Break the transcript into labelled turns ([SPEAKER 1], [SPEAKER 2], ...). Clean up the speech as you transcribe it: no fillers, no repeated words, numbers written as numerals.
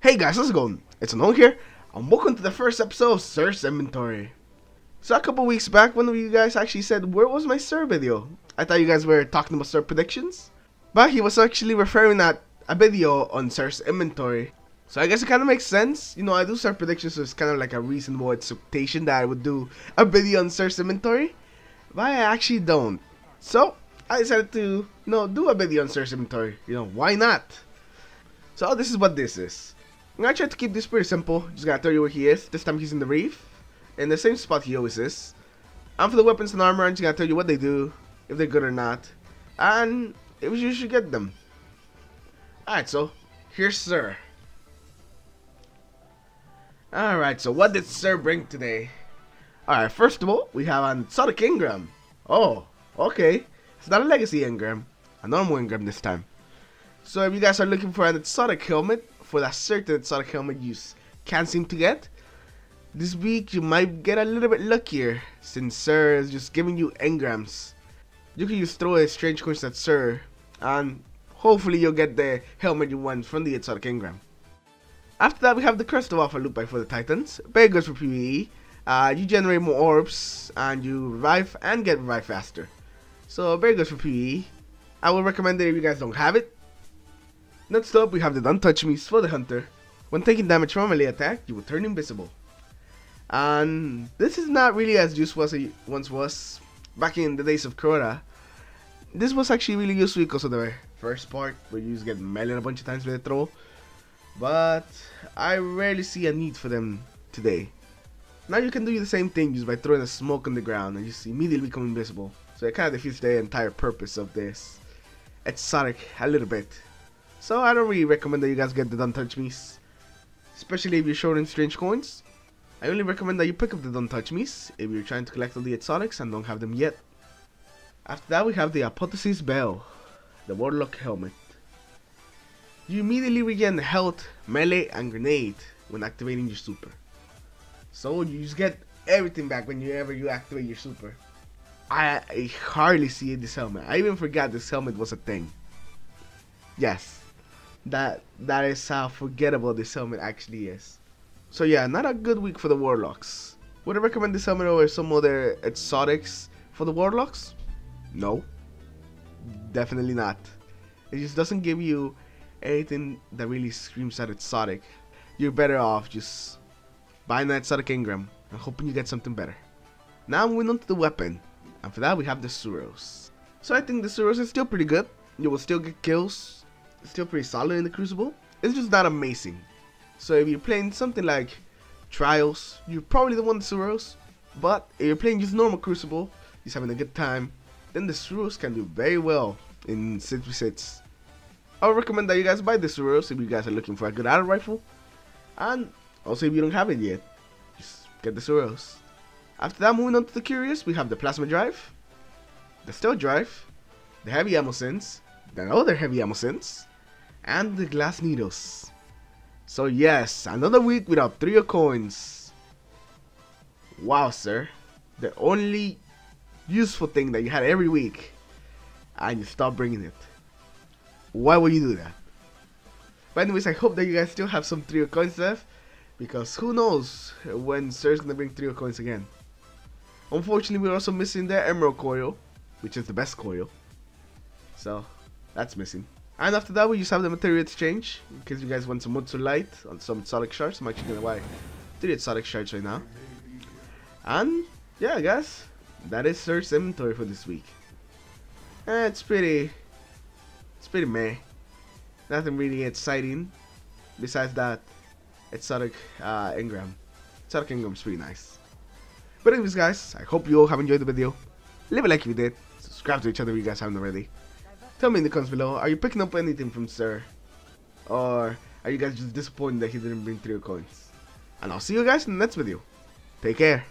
[SPEAKER 1] Hey guys, how's it going? It's Unknown here, and welcome to the first episode of Sir's Inventory. So a couple weeks back, one of you guys actually said, where was my Sir video? I thought you guys were talking about Sir predictions, but he was actually referring at a video on Sir's Inventory. So I guess it kind of makes sense. You know, I do Sir predictions, so it's kind of like a reasonable expectation that I would do a video on Sir's Inventory, but I actually don't. So I decided to, do a video on Sir's Inventory. Why not? So this is what this is. I'm gonna try to keep this pretty simple. Just gotta tell you where he is. This time he's in the reef, in the same spot he always is. And for the weapons and armor, I'm just gonna tell you what they do, if they're good or not, and if you should get them. Alright, so here's Sir. Alright, so what did Sir bring today? Alright, first of all, we have an exotic engram. Oh, okay. It's not a legacy engram, a normal engram this time. So if you guys are looking for an exotic helmet, for that certain exotic helmet you can't seem to get, this week you might get a little bit luckier, since Sir is just giving you engrams. You can just throw a strange coins at Sir, and hopefully you'll get the helmet you want from the exotic engram. After that, we have the Crest of Alpha loot bag for the Titans. Very good for PvE. You generate more orbs, and you revive and get revived faster. So very good for PvE. I would recommend it if you guys don't have it. Next up, we have the Don't Touch Me's for the Hunter. When taking damage from a melee attack, you will turn invisible. And this is not really as useful as it once was back in the days of Crota. This was actually really useful because of the first part, where you just get melee a bunch of times with a throw. But I rarely see a need for them today. Now you can do the same thing just by throwing a smoke on the ground and just immediately become invisible. So it kind of defeats the entire purpose of this exotic a little bit. So I don't really recommend that you guys get the Don't Touch Me's, especially if you're short in strange coins. I only recommend that you pick up the Don't Touch Me's if you're trying to collect all the exotics and don't have them yet. After that, we have the Apotheosis Bell, the Warlock helmet. You immediately regain health, melee, and grenade when activating your super. So you just get everything back whenever you activate your super. I hardly see this helmet. I even forgot this helmet was a thing. Yes. That is how forgettable this helmet actually is. So yeah, not a good week for the Warlocks. Would I recommend this helmet over some other exotics for the Warlocks? No. Definitely not. It just doesn't give you anything that really screams at exotic. You're better off just buying an exotic engram and hoping you get something better. Now moving on to the weapon. And for that we have the Suros. So I think the Suros is still pretty good. You will still get kills. Still pretty solid in the Crucible. It's just not amazing. So if you're playing something like Trials, you probably don't want the Suros. But if you're playing just normal Crucible, just having a good time, then the Suros can do very well in 6v6. I would recommend that you guys buy the Suros if you guys are looking for a good auto rifle. And also if you don't have it yet, just get the Suros. After that, moving on to the Curious, we have the Plasma Drive, the Stealth Drive, the Heavy Ammo Sense, the other Heavy Ammo Sense, and the Glass Needles. So yes, another week without Trio coins. Wow, Sir. The only useful thing that you had every week, and you stopped bringing it. Why would you do that? But anyways, I hope that you guys still have some Trio coins left, because who knows when Sir's gonna bring Trio coins again. Unfortunately, we're also missing the Emerald Coil, which is the best coil. So that's missing. And after that, we just have the Material Exchange, in case you guys want some Mutsu Light on some exotic shards. I'm actually gonna buy 3 exotic shards right now. And yeah, guys, that is Sir's inventory for this week. It's pretty meh. Nothing really exciting besides that exotic engram. Exotic engram's pretty nice. But anyways, guys, I hope you all have enjoyed the video. Leave a like if you did. Subscribe to each other if you guys haven't already. Tell me in the comments below, are you picking up anything from Sir? Or are you guys just disappointed that he didn't bring 3 coins? And I'll see you guys in the next video. Take care.